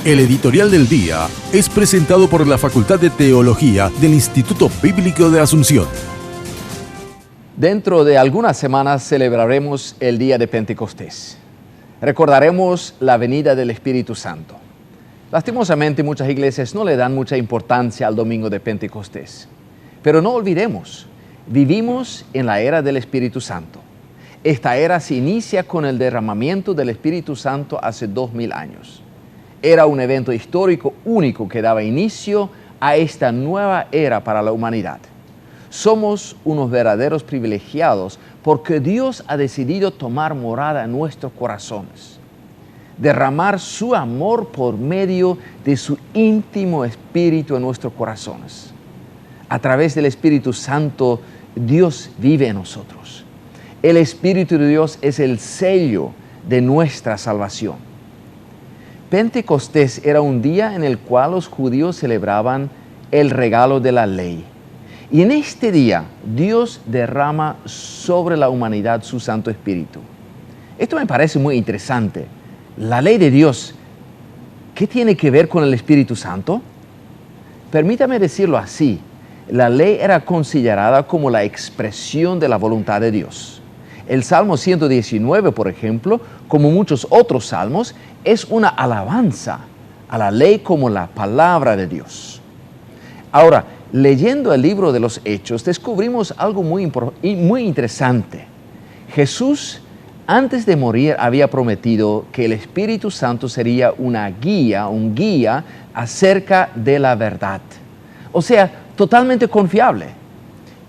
El editorial del día es presentado por la Facultad de Teología del Instituto Bíblico de Asunción. Dentro de algunas semanas celebraremos el día de Pentecostés. Recordaremos la venida del Espíritu Santo. Lastimosamente, muchas iglesias no le dan mucha importancia al domingo de Pentecostés. Pero no olvidemos, vivimos en la era del Espíritu Santo. Esta era se inicia con el derramamiento del Espíritu Santo hace 2000 años. Era un evento histórico único que daba inicio a esta nueva era para la humanidad. Somos unos verdaderos privilegiados porque Dios ha decidido tomar morada en nuestros corazones, derramar su amor por medio de su íntimo Espíritu en nuestros corazones. A través del Espíritu Santo, Dios vive en nosotros. El Espíritu de Dios es el sello de nuestra salvación. Pentecostés era un día en el cual los judíos celebraban el regalo de la ley. Y en este día, Dios derrama sobre la humanidad su Santo Espíritu. Esto me parece muy interesante. La ley de Dios, ¿qué tiene que ver con el Espíritu Santo? Permítame decirlo así. La ley era considerada como la expresión de la voluntad de Dios. El Salmo 119, por ejemplo, como muchos otros salmos, es una alabanza a la ley como la palabra de Dios. Ahora, leyendo el libro de los Hechos, descubrimos algo muy interesante. Jesús, antes de morir, había prometido que el Espíritu Santo sería un guía acerca de la verdad. O sea, totalmente confiable.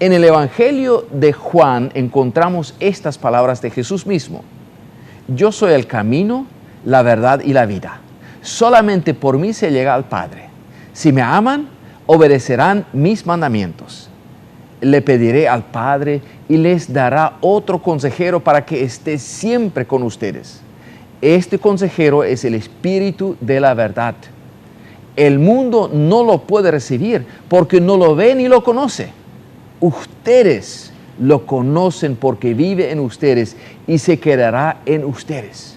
En el Evangelio de Juan encontramos estas palabras de Jesús mismo. Yo soy el camino, la verdad y la vida. Solamente por mí se llega al Padre. Si me aman, obedecerán mis mandamientos. Le pediré al Padre y les dará otro consejero para que esté siempre con ustedes. Este consejero es el Espíritu de la verdad. El mundo no lo puede recibir porque no lo ve ni lo conoce. Ustedes lo conocen porque vive en ustedes y se quedará en ustedes.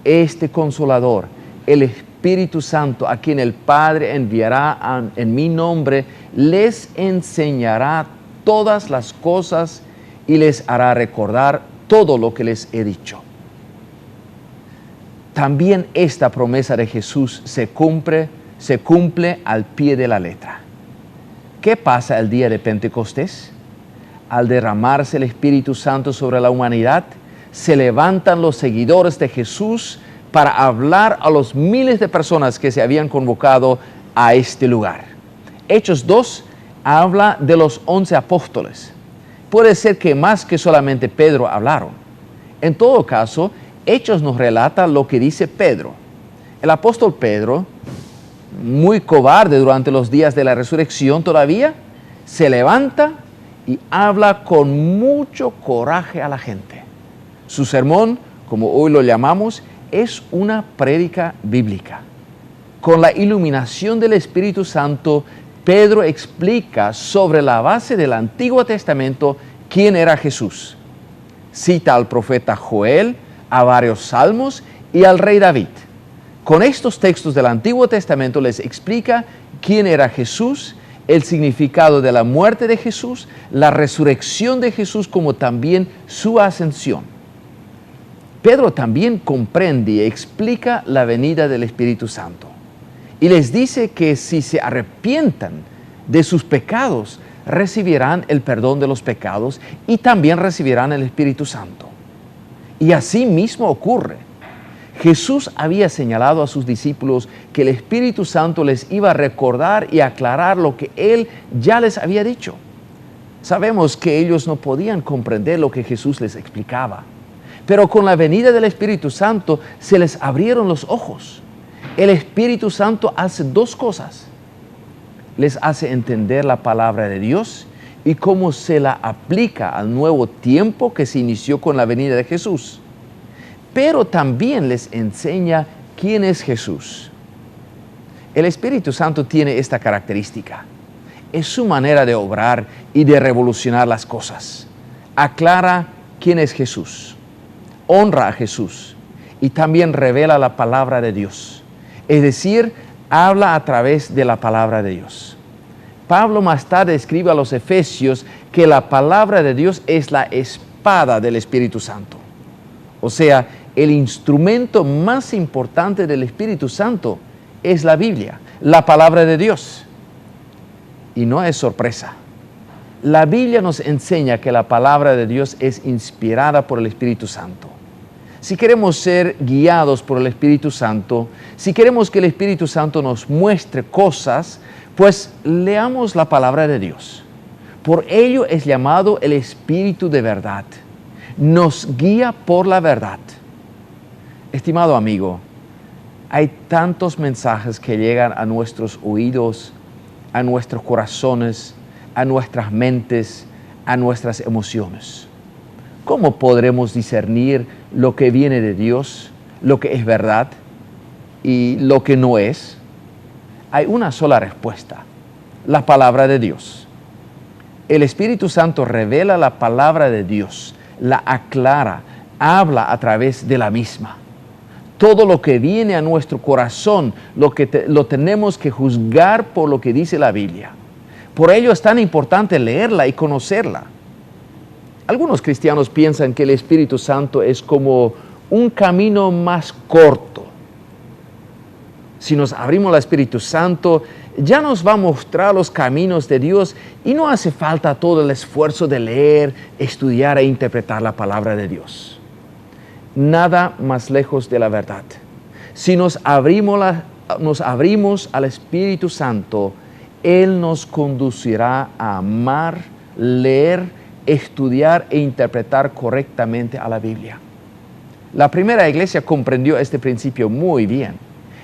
Este Consolador, el Espíritu Santo, a quien el Padre enviará en mi nombre, les enseñará todas las cosas y les hará recordar todo lo que les he dicho. También esta promesa de Jesús se cumple al pie de la letra. ¿Qué pasa el día de Pentecostés? Al derramarse el Espíritu Santo sobre la humanidad, se levantan los seguidores de Jesús para hablar a los miles de personas que se habían convocado a este lugar. Hechos 2 habla de los 11 apóstoles. Puede ser que más que solamente Pedro hablaron. En todo caso, Hechos nos relata lo que dice Pedro. El apóstol Pedro, muy cobarde durante los días de la resurrección todavía, se levanta y habla con mucho coraje a la gente. Su sermón, como hoy lo llamamos, es una prédica bíblica. Con la iluminación del Espíritu Santo, Pedro explica sobre la base del Antiguo Testamento quién era Jesús. Cita al profeta Joel, a varios salmos y al rey David. Con estos textos del Antiguo Testamento les explica quién era Jesús, el significado de la muerte de Jesús, la resurrección de Jesús, como también su ascensión. Pedro también comprende y explica la venida del Espíritu Santo. Y les dice que si se arrepientan de sus pecados, recibirán el perdón de los pecados y también recibirán el Espíritu Santo. Y así mismo ocurre. Jesús había señalado a sus discípulos que el Espíritu Santo les iba a recordar y aclarar lo que Él ya les había dicho. Sabemos que ellos no podían comprender lo que Jesús les explicaba, pero con la venida del Espíritu Santo se les abrieron los ojos. El Espíritu Santo hace dos cosas. Les hace entender la palabra de Dios y cómo se la aplica al nuevo tiempo que se inició con la venida de Jesús. Pero también les enseña quién es Jesús. El Espíritu Santo tiene esta característica. Es su manera de obrar y de revolucionar las cosas. Aclara quién es Jesús, honra a Jesús y también revela la palabra de Dios. Es decir, habla a través de la palabra de Dios. Pablo más tarde escribe a los Efesios que la palabra de Dios es la espada del Espíritu Santo. O sea, el instrumento más importante del Espíritu Santo es la Biblia, la palabra de Dios. Y no es sorpresa. La Biblia nos enseña que la palabra de Dios es inspirada por el Espíritu Santo. Si queremos ser guiados por el Espíritu Santo, si queremos que el Espíritu Santo nos muestre cosas, pues leamos la palabra de Dios. Por ello es llamado el Espíritu de verdad. Nos guía por la verdad. Estimado amigo, hay tantos mensajes que llegan a nuestros oídos, a nuestros corazones, a nuestras mentes, a nuestras emociones. ¿Cómo podremos discernir lo que viene de Dios, lo que es verdad y lo que no es? Hay una sola respuesta: la palabra de Dios. El Espíritu Santo revela la palabra de Dios, la aclara, habla a través de la misma. Todo lo que viene a nuestro corazón lo tenemos que juzgar por lo que dice la Biblia. Por ello es tan importante leerla y conocerla. Algunos cristianos piensan que el Espíritu Santo es como un camino más corto. Si nos abrimos al Espíritu Santo, ya nos va a mostrar los caminos de Dios y no hace falta todo el esfuerzo de leer, estudiar e interpretar la palabra de Dios. Nada más lejos de la verdad. Si nos abrimos al Espíritu Santo, Él nos conducirá a amar, leer, estudiar e interpretar correctamente a la Biblia. La primera iglesia comprendió este principio muy bien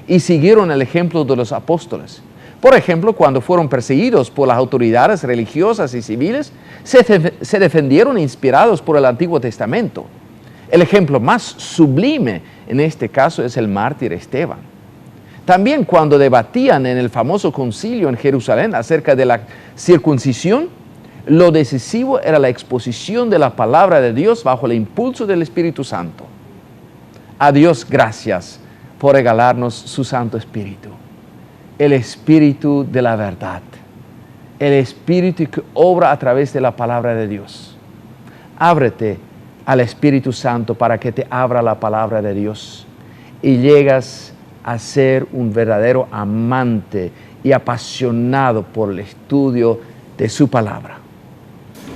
y siguieron el ejemplo de los apóstoles. Por ejemplo, cuando fueron perseguidos por las autoridades religiosas y civiles, se defendieron inspirados por el Antiguo Testamento. El ejemplo más sublime en este caso es el mártir Esteban. También cuando debatían en el famoso concilio en Jerusalén acerca de la circuncisión, lo decisivo era la exposición de la palabra de Dios bajo el impulso del Espíritu Santo. A Dios gracias por regalarnos su Santo Espíritu, el Espíritu de la verdad, el Espíritu que obra a través de la palabra de Dios. Ábrete al Espíritu Santo para que te abra la palabra de Dios y llegas a ser un verdadero amante y apasionado por el estudio de su palabra.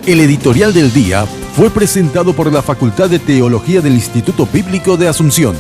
El editorial del día fue presentado por la Facultad de Teología del Instituto Bíblico de Asunción.